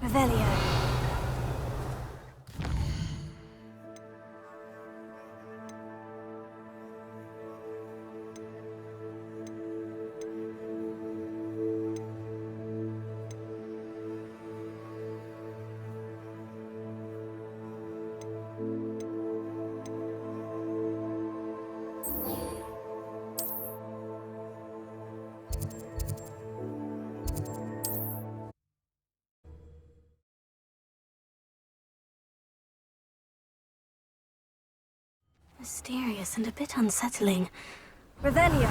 Revelio. Mysterious and a bit unsettling. Revelio.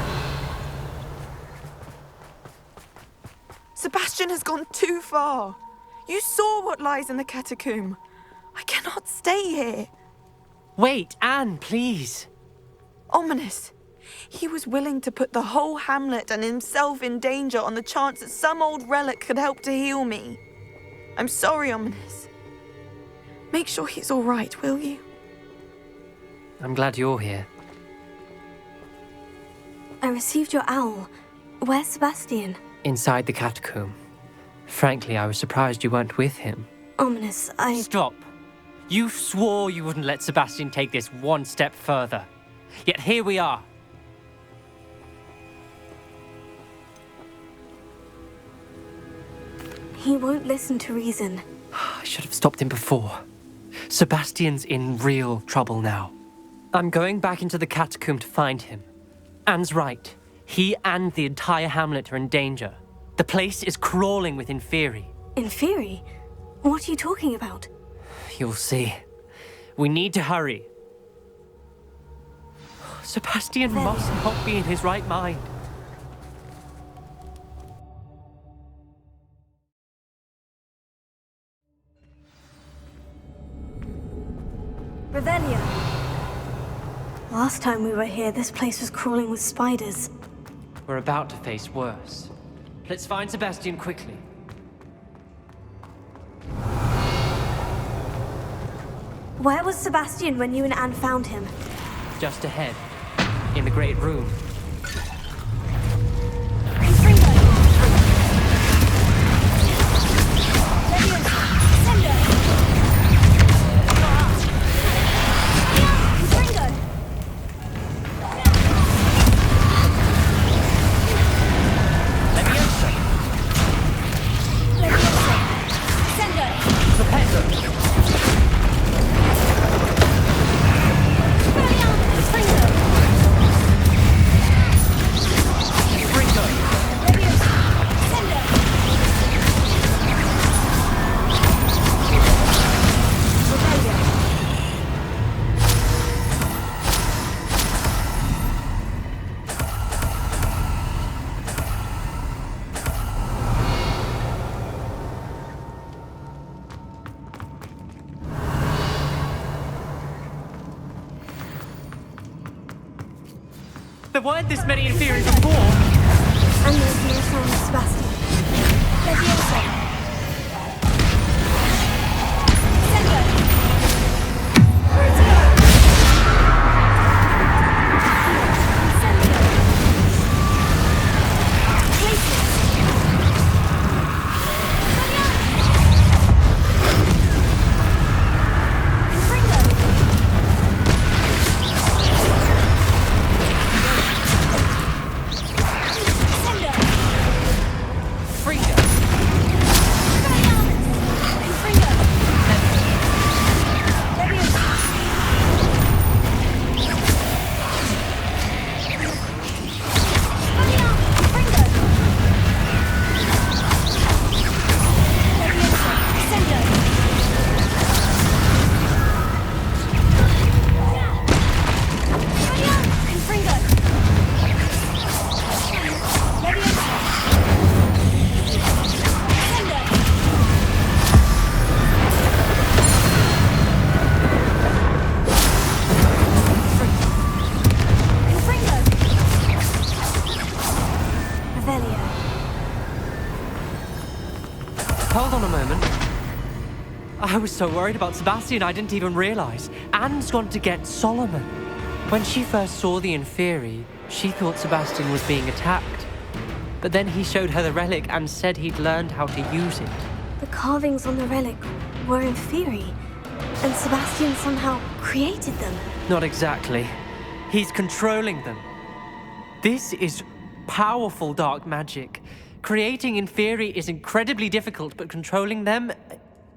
Sebastian has gone too far. You saw what lies in the catacomb. I cannot stay here. Wait, Anne, please. Ominous. He was willing to put the whole hamlet and himself in danger on the chance that some old relic could help to heal me. I'm sorry, Ominous. Make sure he's all right, will you? I'm glad you're here. I received your owl. Where's Sebastian? Inside the catacomb. Frankly, I was surprised you weren't with him. Ominous, Stop. You swore you wouldn't let Sebastian take this one step further. Yet here we are. He won't listen to reason. I should have stopped him before. Sebastian's in real trouble now. I'm going back into the catacomb to find him. Anne's right. He and the entire hamlet are in danger. The place is crawling with Inferi. Inferi? What are you talking about? You'll see. We need to hurry. Sebastian must not be in his right mind. Revelio. Last time we were here, this place was crawling with spiders. We're about to face worse. Let's find Sebastian quickly. Where was Sebastian when you and Anne found him? Just ahead, in the great room. There weren't this many Inferi before! And there's no sign of Sebastian. Leviosa! Hold on a moment. I was so worried about Sebastian I didn't even realize. Anne's gone to get Solomon. When she first saw the Inferi, she thought Sebastian was being attacked. But then he showed her the relic and said he'd learned how to use it. The The carvings on the relic were in Fury, and Sebastian somehow created them. Not exactly. He's controlling them. This is powerful dark magic. Creating Inferi is incredibly difficult, but controlling them...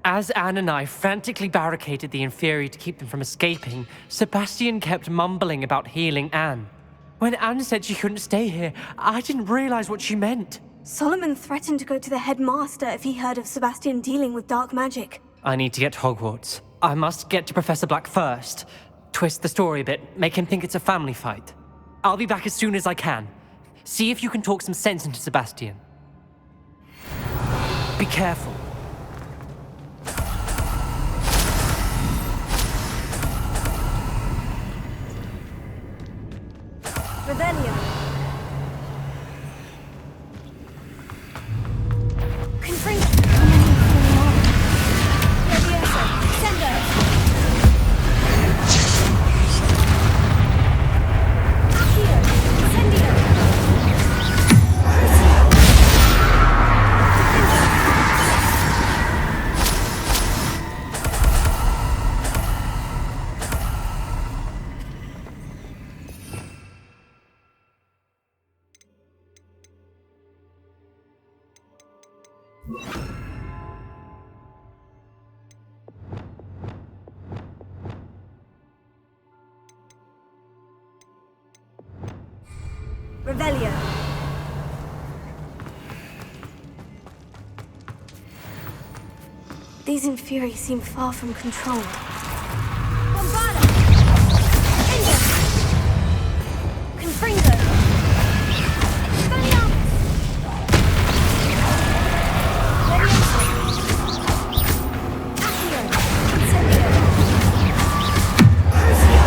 As Anne and I frantically barricaded the Inferi to keep them from escaping, Sebastian kept mumbling about healing Anne. When Anne said she couldn't stay here, I didn't realize what she meant. Solomon threatened to go to the headmaster if he heard of Sebastian dealing with dark magic. I need to get to Hogwarts. I must get to Professor Black first. Twist the story a bit, make him think it's a family fight. I'll be back as soon as I can. See if you can talk some sense into Sebastian. Be careful. Rebellion. Confringo. Leviosa. Sendo. Accio. Incendio. Revelio. These Inferi seem far from control. Bombarda! Ingo! Confringo! Expelliarmus! Leviosa! Accio! Incendio! Crucio!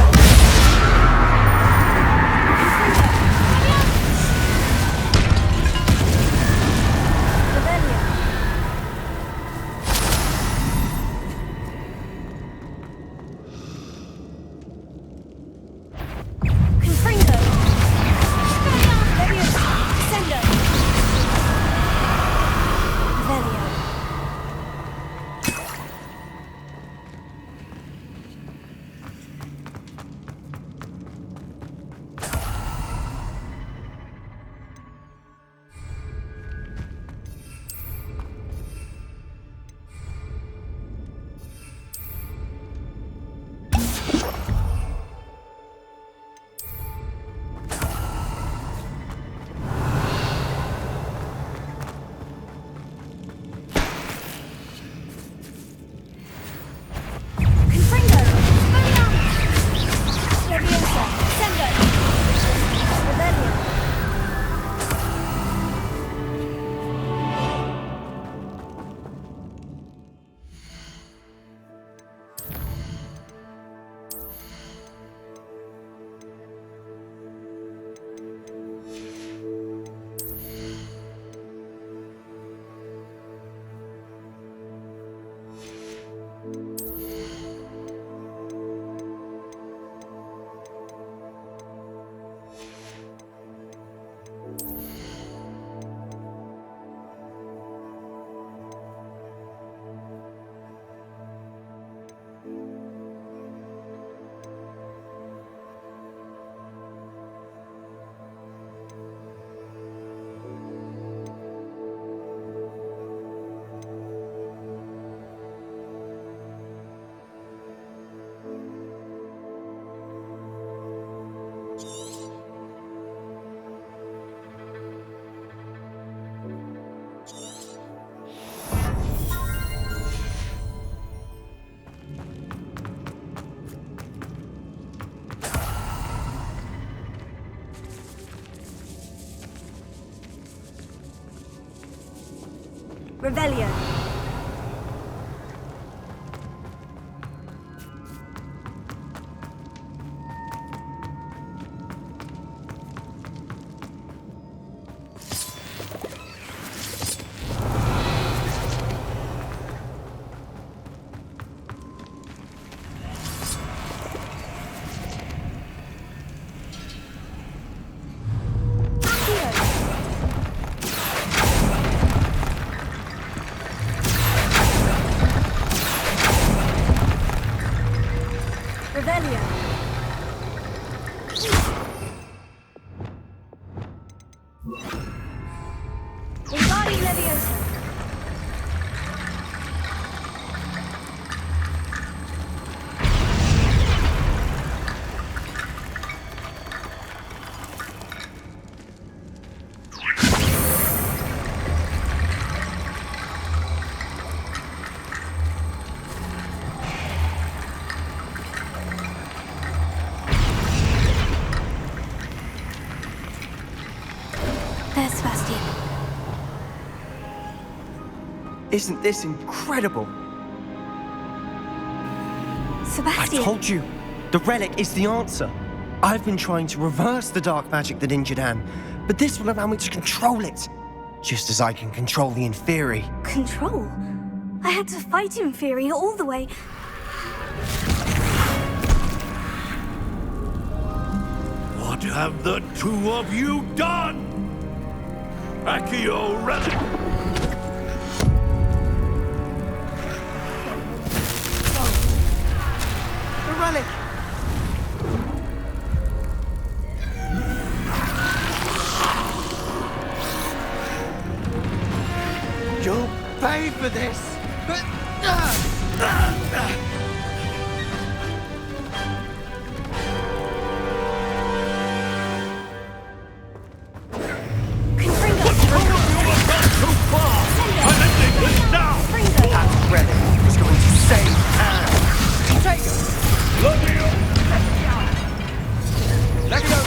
Revelio. Isn't this incredible? I Sebastian. told you, the relic is the answer. I've been trying to reverse the dark magic that injured Anne, but this will allow me to control it. Just as I can control the Inferi. Control? I had to fight Inferi all the way. What have the two of you done? Accio relic! The relic! You'll pay for this! I'm ending this now! That relic was going to save Anne! Take it! Levio! Defendo!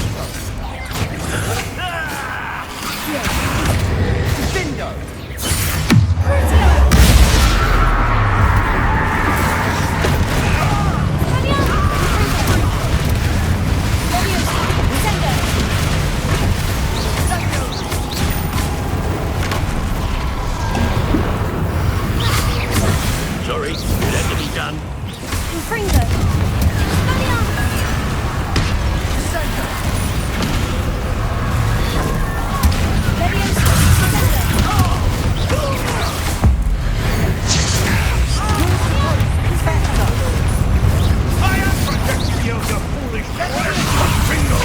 Sorry, it had to be done. I am protecting you, you foolish Bingo!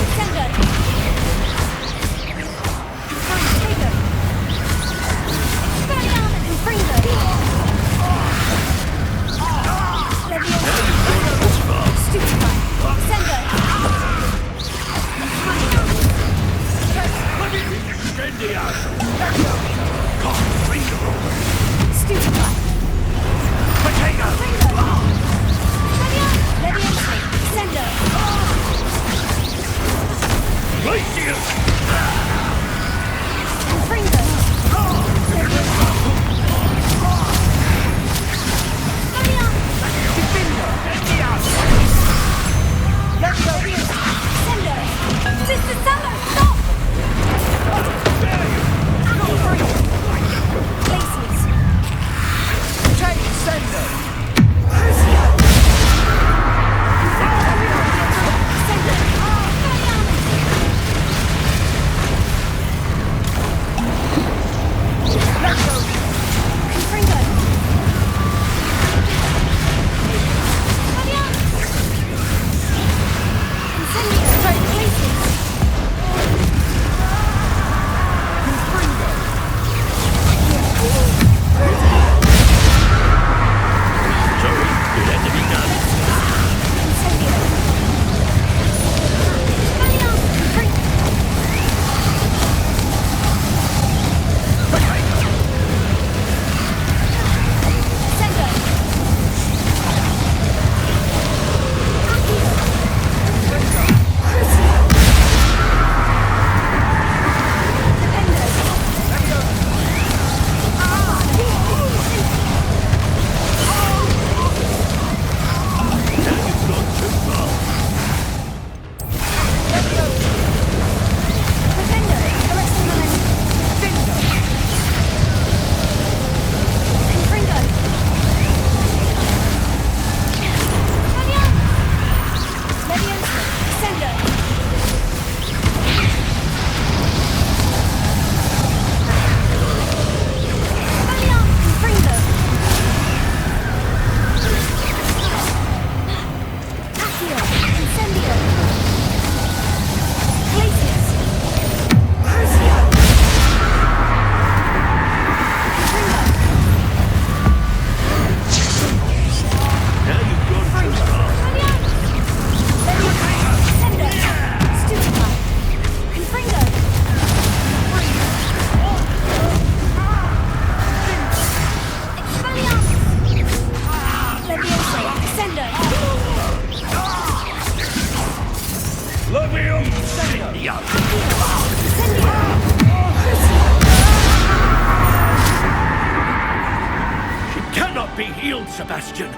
be healed, Sebastian.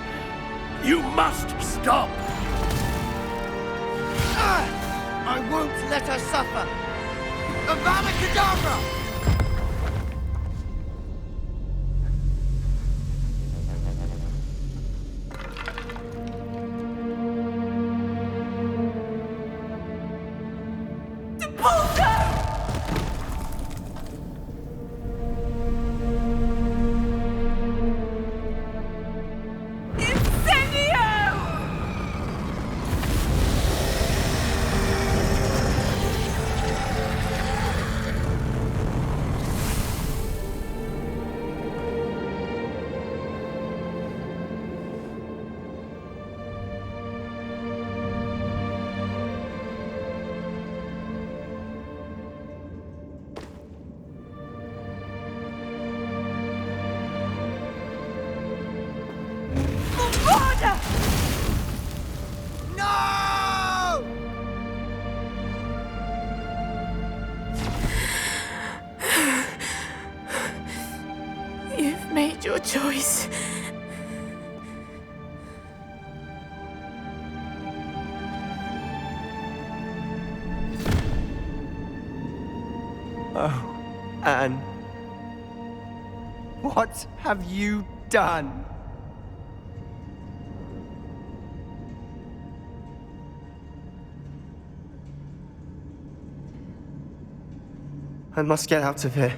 You must stop. I won't let her suffer! Avada Kedavra! No! You've made your choice. Oh, Anne. What have you done? I must get out of here.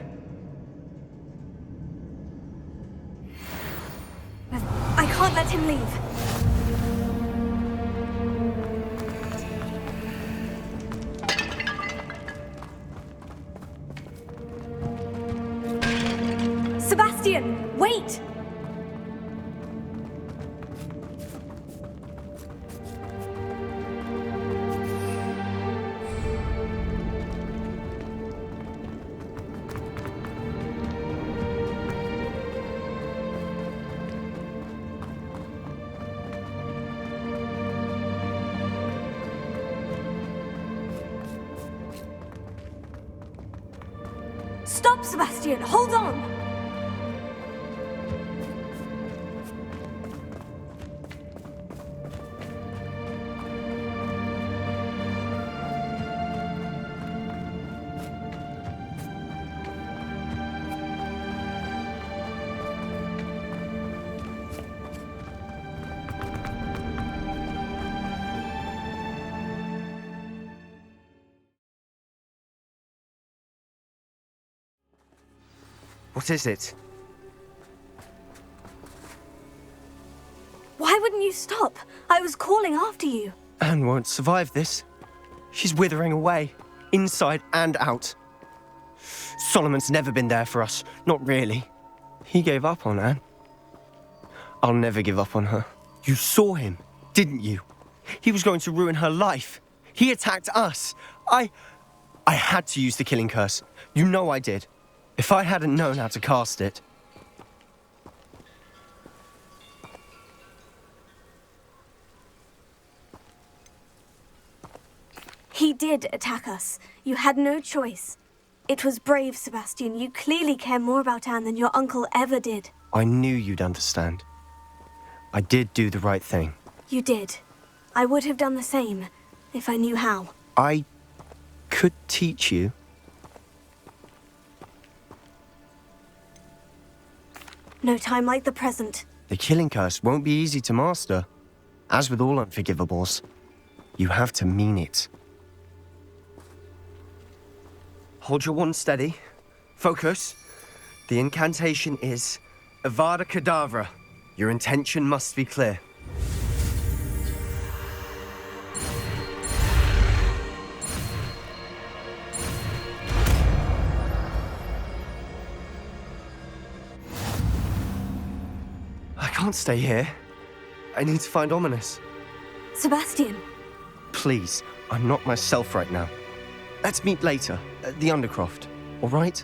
I can't let him leave. Sebastian, wait! Stop, Sebastian! Hold on! What is it? Why wouldn't you stop? I was calling after you. Anne won't survive this. She's withering away, inside and out. Solomon's never been there for us, not really. He gave up on Anne. I'll never give up on her. You saw him, didn't you? He was going to ruin her life. He attacked us. I had to use the killing curse. You know I did. If I hadn't known how to cast it... He did attack us. You had no choice. It was brave, Sebastian. You clearly care more about Anne than your uncle ever did. I knew you'd understand. I did do the right thing. You did. I would have done the same, if I knew how. I could teach you. No time like the present. The killing curse won't be easy to master. As with all unforgivables, you have to mean it. Hold your wand steady. Focus. The incantation is Avada Kedavra. Your intention must be clear. I can't stay here. I need to find Ominous. Sebastian, Please, I'm not myself right now. Let's meet later, at the Undercroft, all right?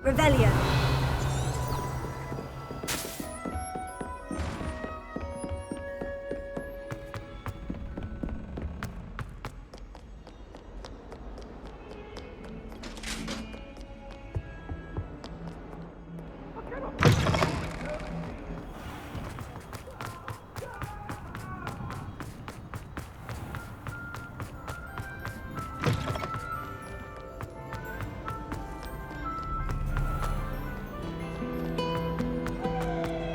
Revelio.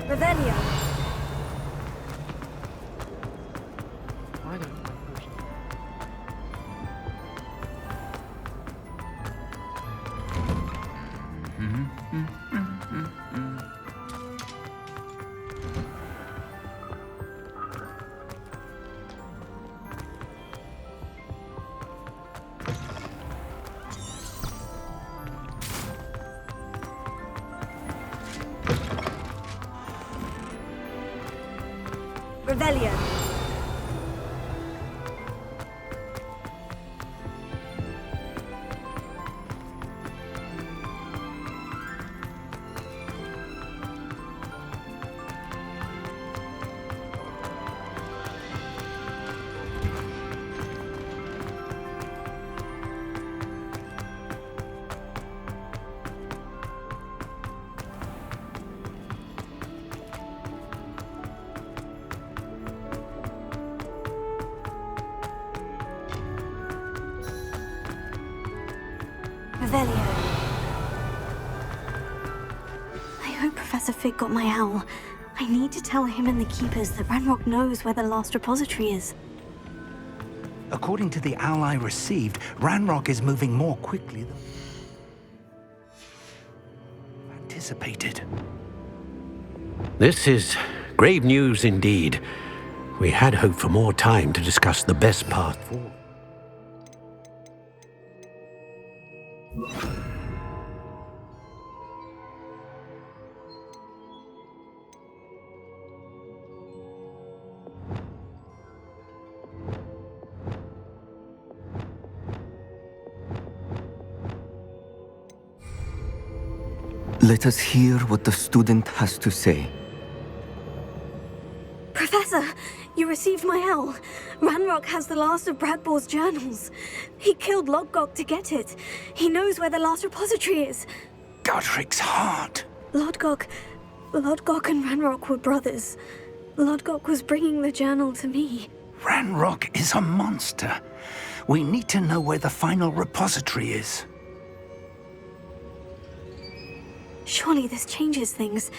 Revelio. Revelio. Revelio. I hope Professor Fig got my owl. I need to tell him and the Keepers that Ranrock knows where the last repository is. According to the owl I received, Ranrock is moving more quickly than anticipated. This is grave news indeed. We had hoped for more time to discuss the best path forward. Let us hear what the student has to say. Professor, you received my owl. Ranrock has the last of Bradbor's journals. He killed Lodgok to get it. He knows where the last repository is. Godric's heart. Lodgok and Ranrock were brothers. Lodgok was bringing the journal to me. Ranrock is a monster. We need to know where the final repository is. Surely this changes things.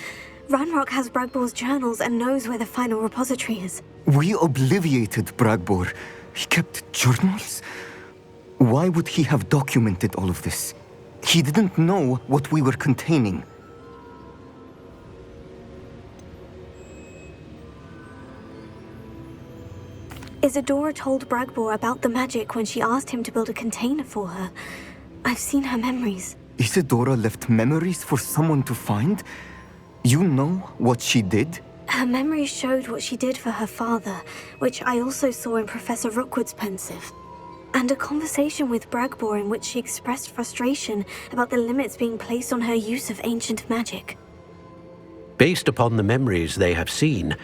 Ranrock has Bradbor's journals and knows where the final repository is. We obliviated Bradbor. He kept journals? Why would he have documented all of this? He didn't know what we were containing. Isadora told Bradbor about the magic when she asked him to build a container for her. I've seen her memories. Isadora left memories for someone to find? You know what she did? Her memories showed what she did for her father, which I also saw in Professor Rookwood's pensive. And a conversation with Bragbor in which she expressed frustration about the limits being placed on her use of ancient magic. Based upon the memories they have seen,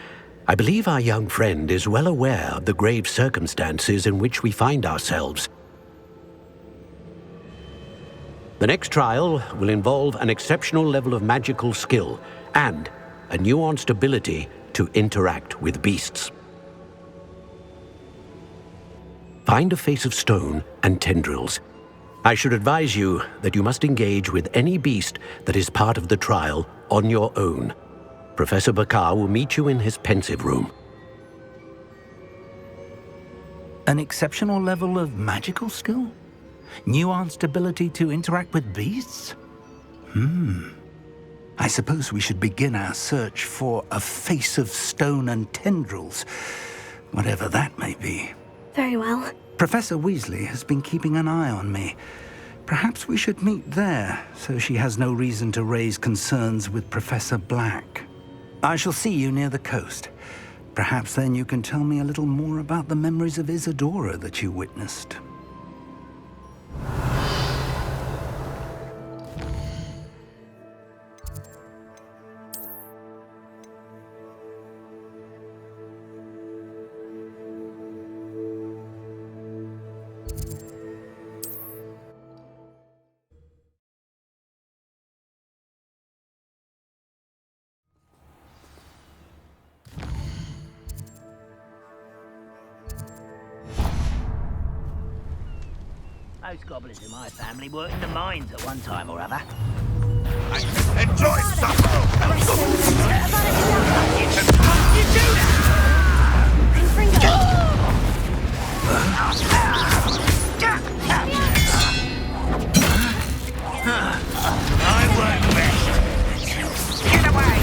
I believe our young friend is well aware of the grave circumstances in which we find ourselves. The next trial will involve an exceptional level of magical skill and a nuanced ability to interact with beasts. Find a face of stone and tendrils. I should advise you that you must engage with any beast that is part of the trial on your own. Professor Bakar will meet you in his pensive room. An exceptional level of magical skill? Nuanced ability to interact with beasts? I suppose we should begin our search for a face of stone and tendrils, whatever that may be. Very well. Professor Weasley has been keeping an eye on me. Perhaps we should meet there, so she has no reason to raise concerns with Professor Black. I shall see you near the coast. Perhaps then you can tell me a little more about the memories of Isadora that you Most goblins in my family worked in the mines at one time or other. Enjoy supper! I work best. Get away!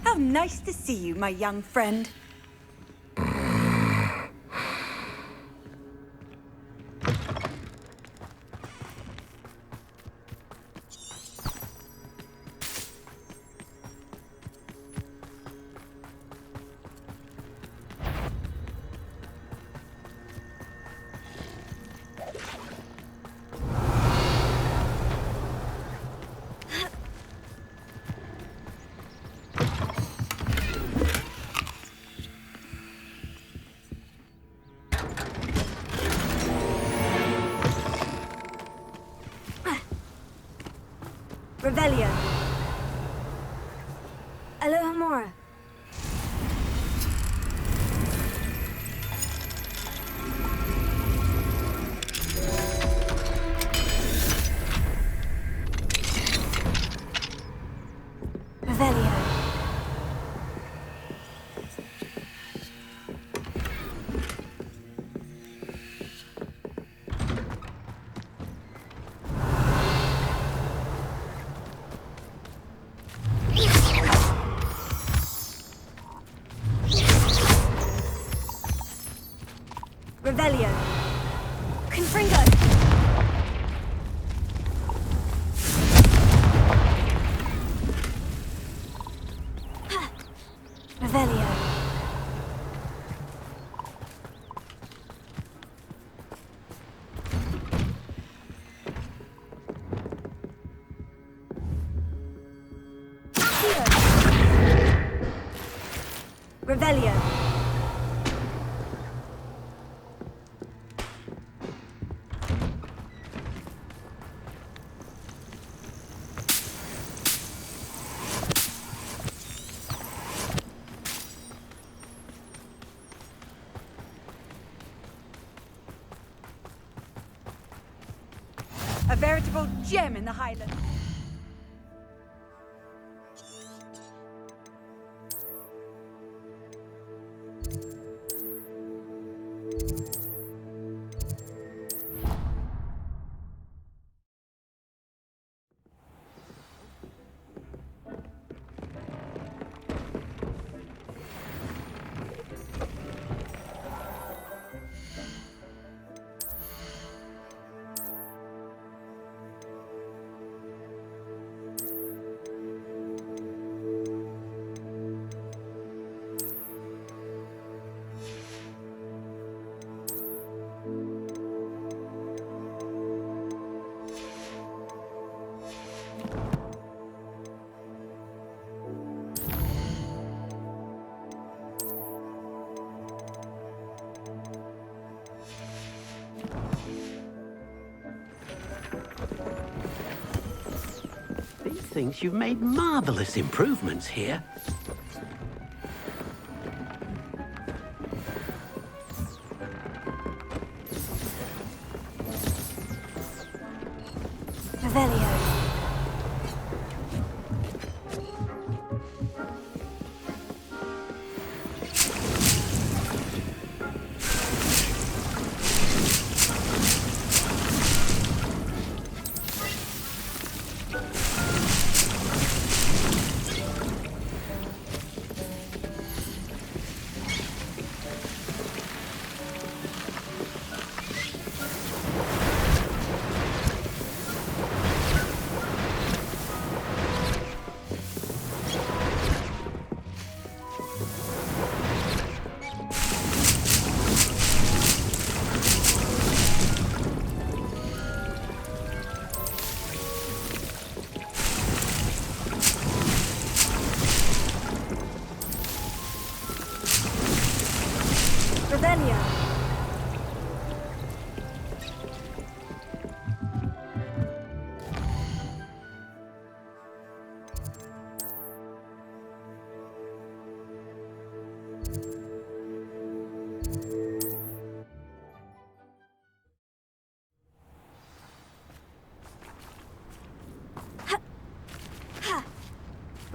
How nice to see you, my young friend. Revelio. Alohomora. Revelio. Revelio. Confringo. Revelio. Revelio. A veritable gem in the Highlands. Thinks you've made marvelous improvements here. Revelio.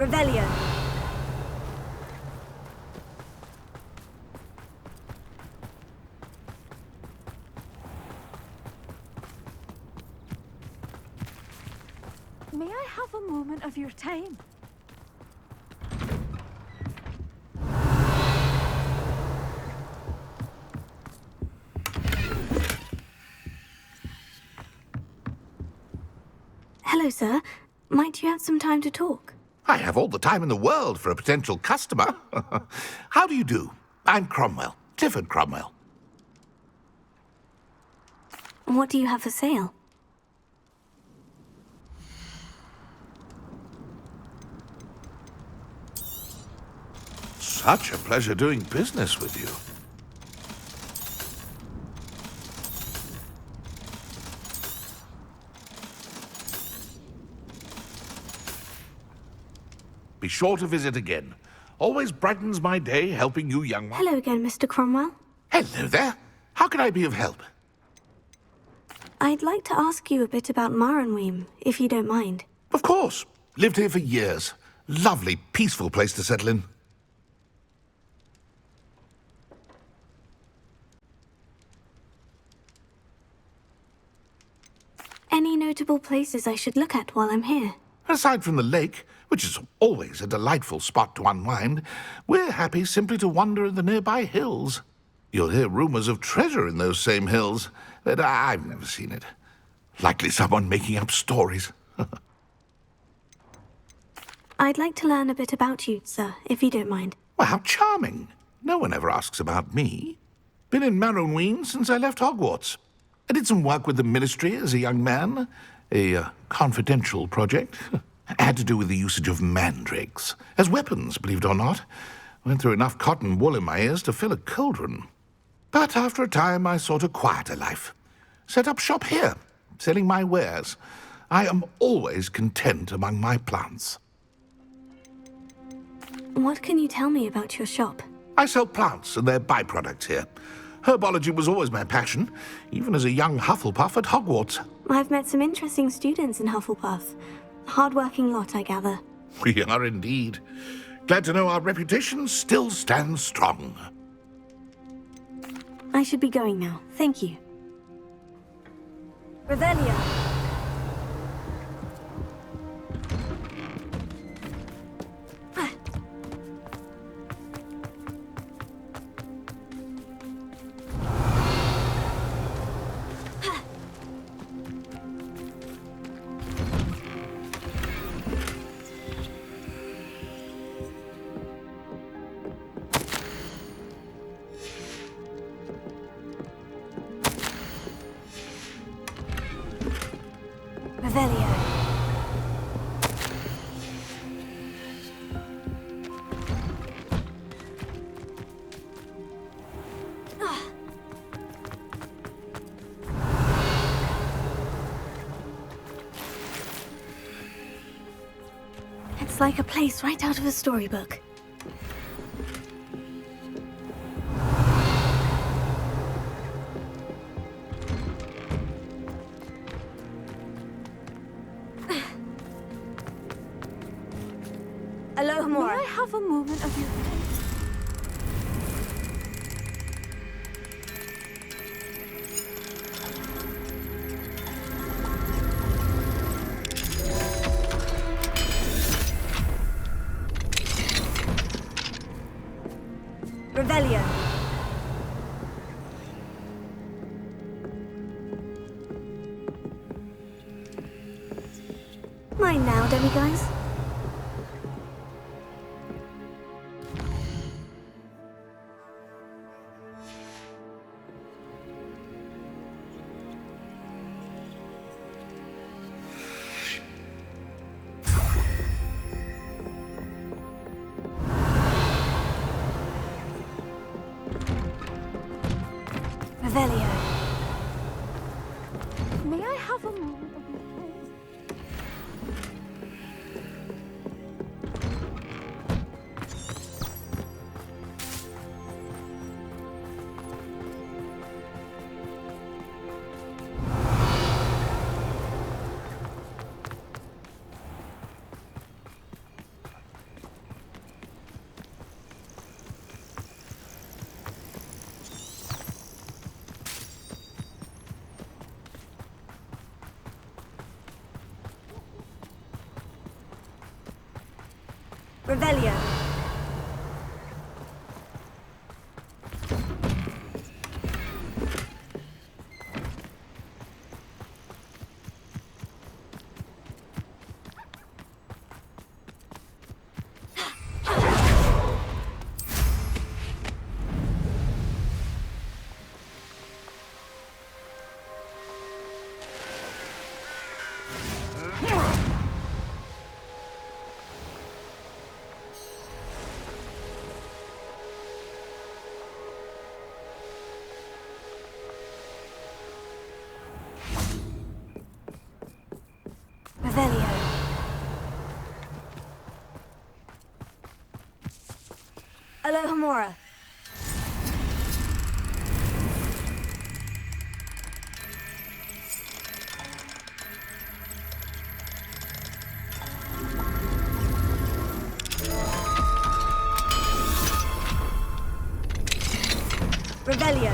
Revelio. May I have a moment of your time? Hello, sir. Might you have some time to talk? I have all the time in the world for a potential customer. How do you do? I'm Cromwell, Clifford Cromwell. What do you have for sale? Such a pleasure doing business with you. Be sure to visit again. Always brightens my day helping you young ones. Hello again, Mr. Cromwell. Hello there. How can I be of help? I'd like to ask you a bit about Maranweem, if you don't mind. Of course. Lived here for years. Lovely, peaceful place to settle in. Any notable places I should look at while I'm here? Aside from the lake, which is always a delightful spot to unwind, we're happy simply to wander in the nearby hills. You'll hear rumors of treasure in those same hills, but I've never seen it. Likely someone making up stories. I'd like to learn a bit about you, sir, if you don't mind. Well, how charming. No one ever asks about me. Been in Maranweem since I left Hogwarts. I did some work with the Ministry as a young man. A confidential project. Had to do with the usage of mandrakes. As weapons, believe it or not. Went through enough cotton wool in my ears to fill a cauldron. But after a time, I sought a quieter life. Set up shop here, selling my wares. I am always content among my plants. What can you tell me about your shop? I sell plants and their byproducts here. Herbology was always my passion, even as a young Hufflepuff at Hogwarts. I've met some interesting students in Hufflepuff. Hard-working lot, I gather. We are indeed. Glad to know our reputation still stands strong. I should be going now. Thank you. Revelio. Revelio. It's like a place right out of a storybook. May I have a moment of your time? Revelio. Mine now, demiguys. Revelio. May I have a moment of your time? Revelio. Revelio. Alohomora. Revelio.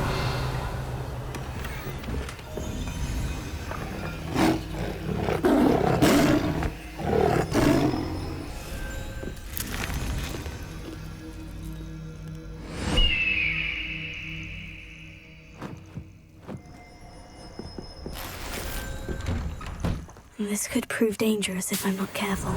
This could prove dangerous if I'm not careful.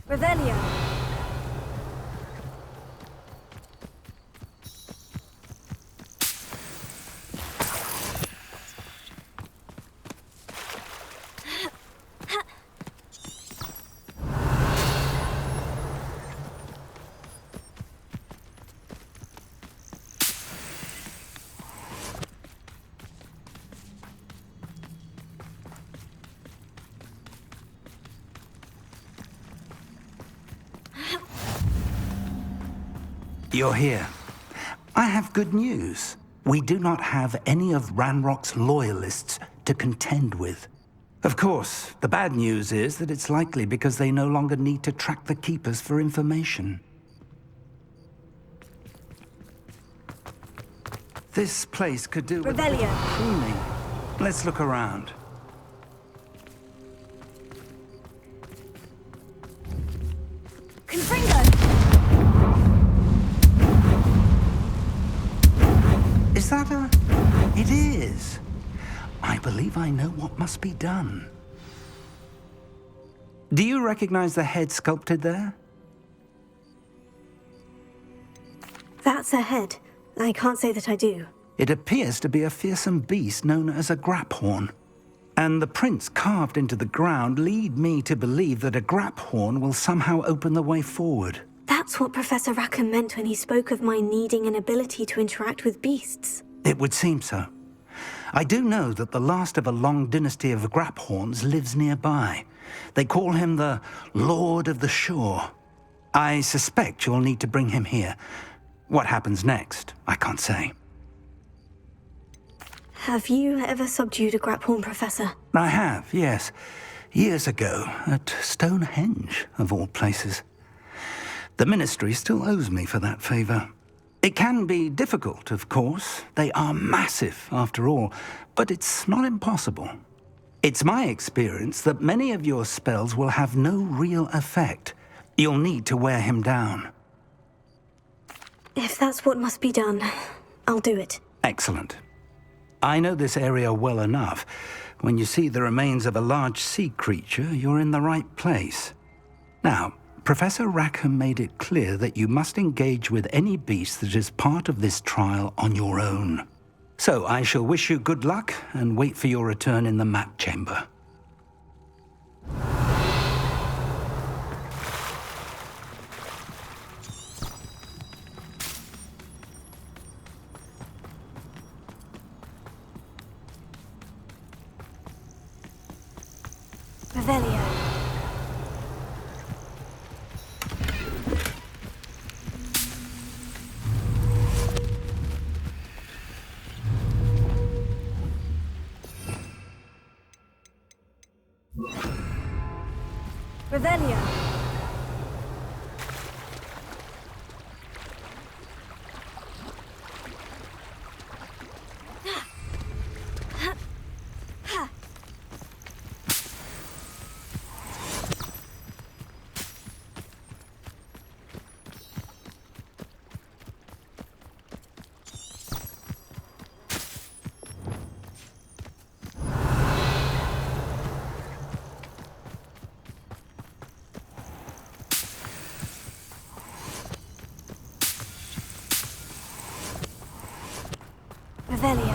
Revelio. You're here. I have good news. We do not have any of Ranrock's loyalists to contend with. Of course, the bad news is that it's likely because they no longer need to track the Keepers for information. This place could do with a bit of cleaning. Let's look around. Confringo! Is that a... It is. I believe I know what must be done. Do you recognize the head sculpted there? That's a head. I can't say that I do. It appears to be a fearsome beast known as a graphorn. And the prints carved into the ground lead me to believe that a graphorn will somehow open the way forward. That's what Professor Rackham meant when he spoke of my needing an ability to interact with beasts. It would seem so. I do know that the last of a long dynasty of graphorns lives nearby. They call him the Lord of the Shore. I suspect you'll need to bring him here. What happens next, I can't say. Have you ever subdued a graphorn, Professor? I have, yes. Years ago, at Stonehenge, of all places. The Ministry still owes me for that favor. It can be difficult, of course. They are massive, after all, but it's not impossible. It's my experience that many of your spells will have no real effect. You'll need to wear him down. If that's what must be done, I'll do it. Excellent. I know this area well enough. When you see the remains of a large sea creature, you're in the right place. Now, Professor Rackham made it clear that you must engage with any beast that is part of this trial on your own. So I shall wish you good luck and wait for your return in the map chamber. Revelio. Revelio. Revelio.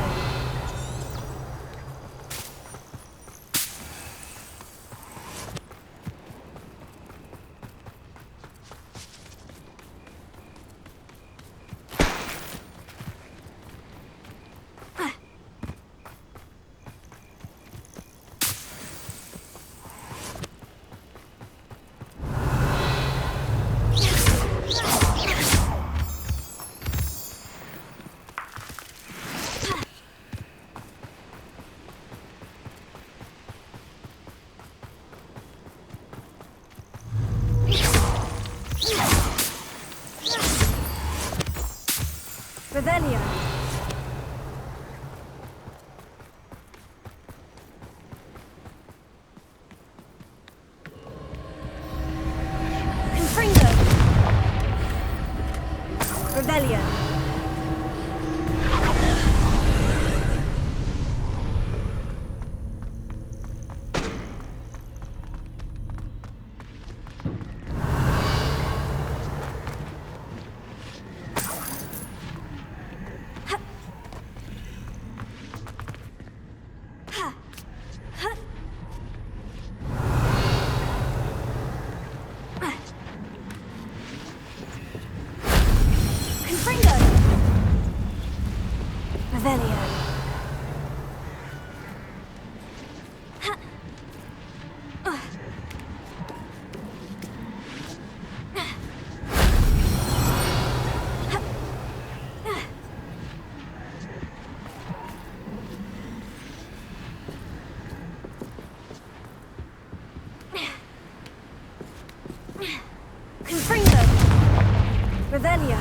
Revelio. Confringo. Revelio. Confringo. Revelio. Confringo. Revelio.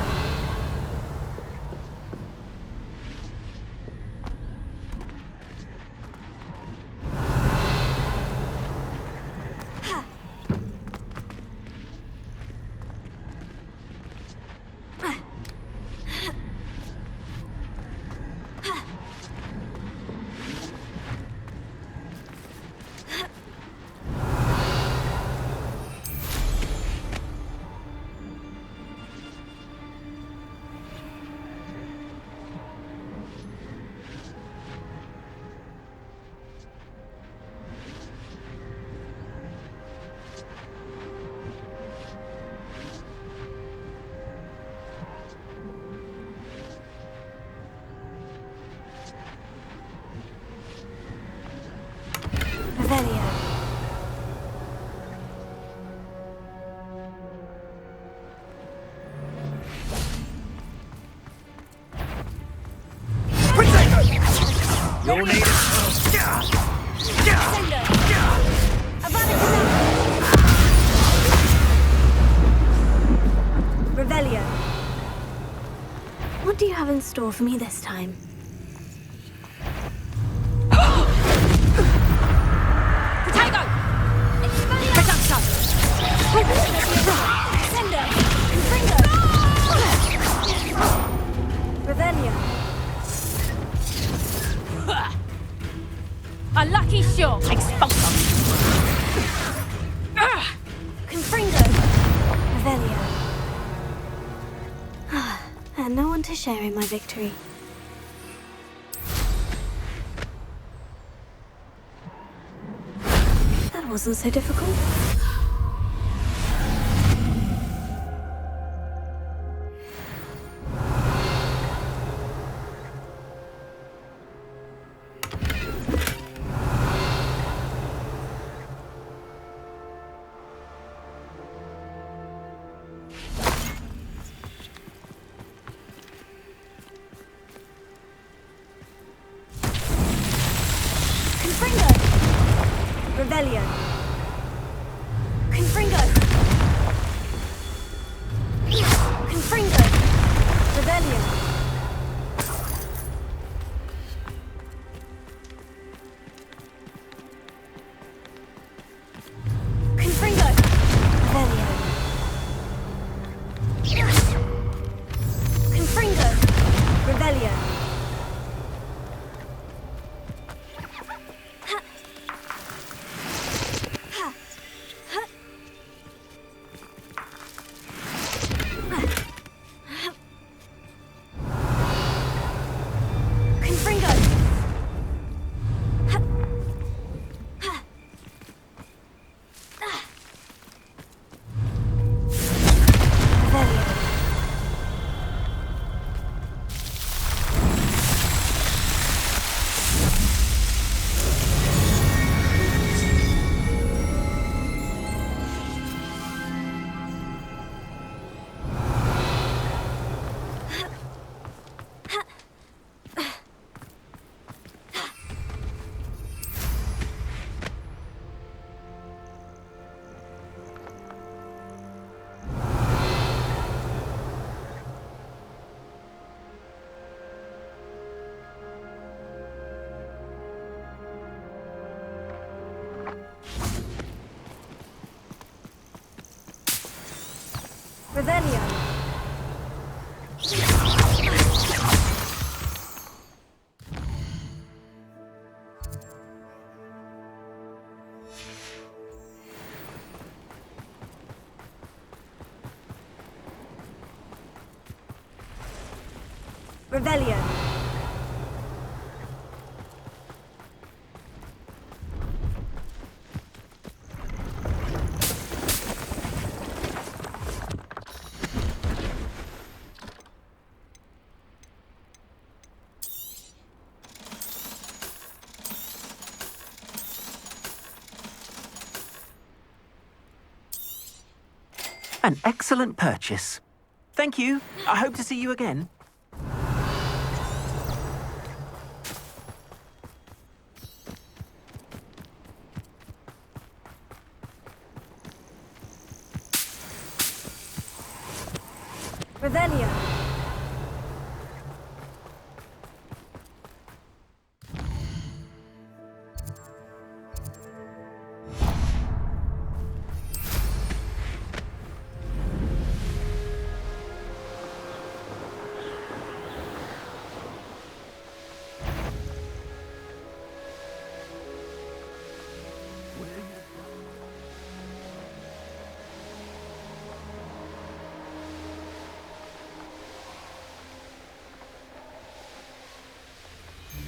Revelio. You'll need it. Sendo. Avada Revelio. What do you have in store for me this time? Potato! Sendo. Confringo. Revelio. A lucky shot! Expulsum. Confringo. Revelio. And no one to share in my victory. That wasn't so difficult. Confringo. Revelio. Confringo. Revelio. Revelio. An excellent purchase. Thank you. I hope to see you again. Revelio.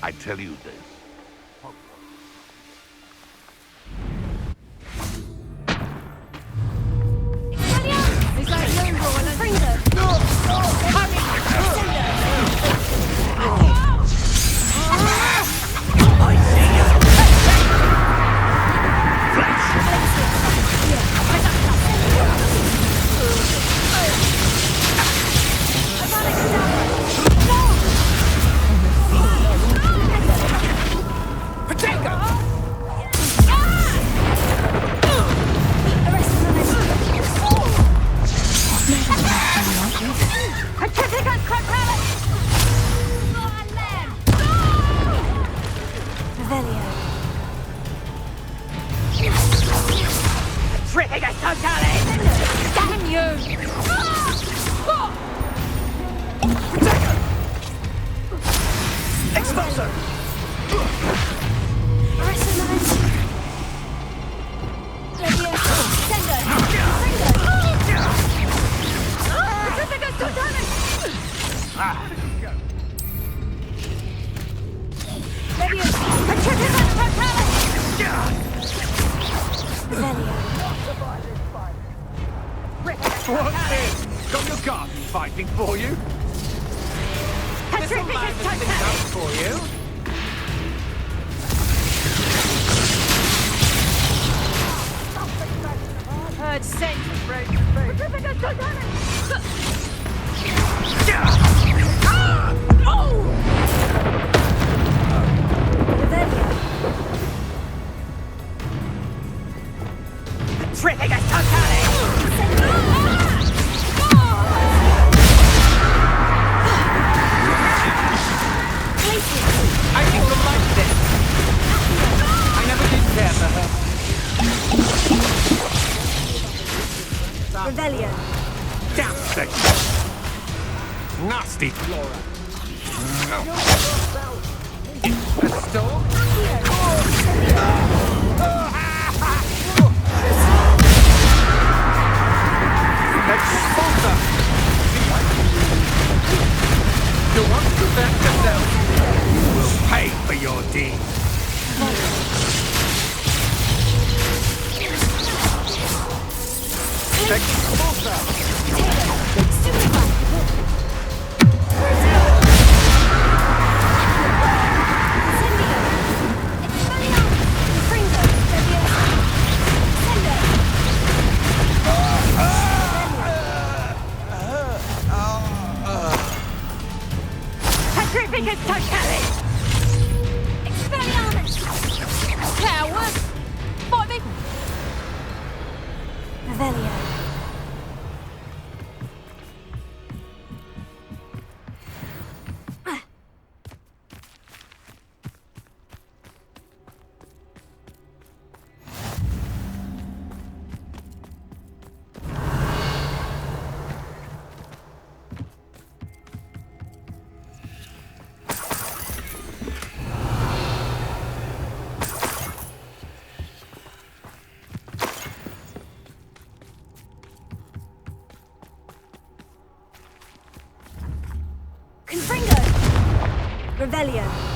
I tell you this. What's this? Got your garden fighting for you? This'll man this thing up for you. Heard scent. Tripping us totally! I think you'll like this. I never did care for her. Revelio. Damn thing. Nasty Flora. A storm? Expulsor! You want to protect yourself? You will pay for your deeds. Expulsor! Petrificus totalis! Expelliarmus! Coward! Fight me! Revelio. Revelio.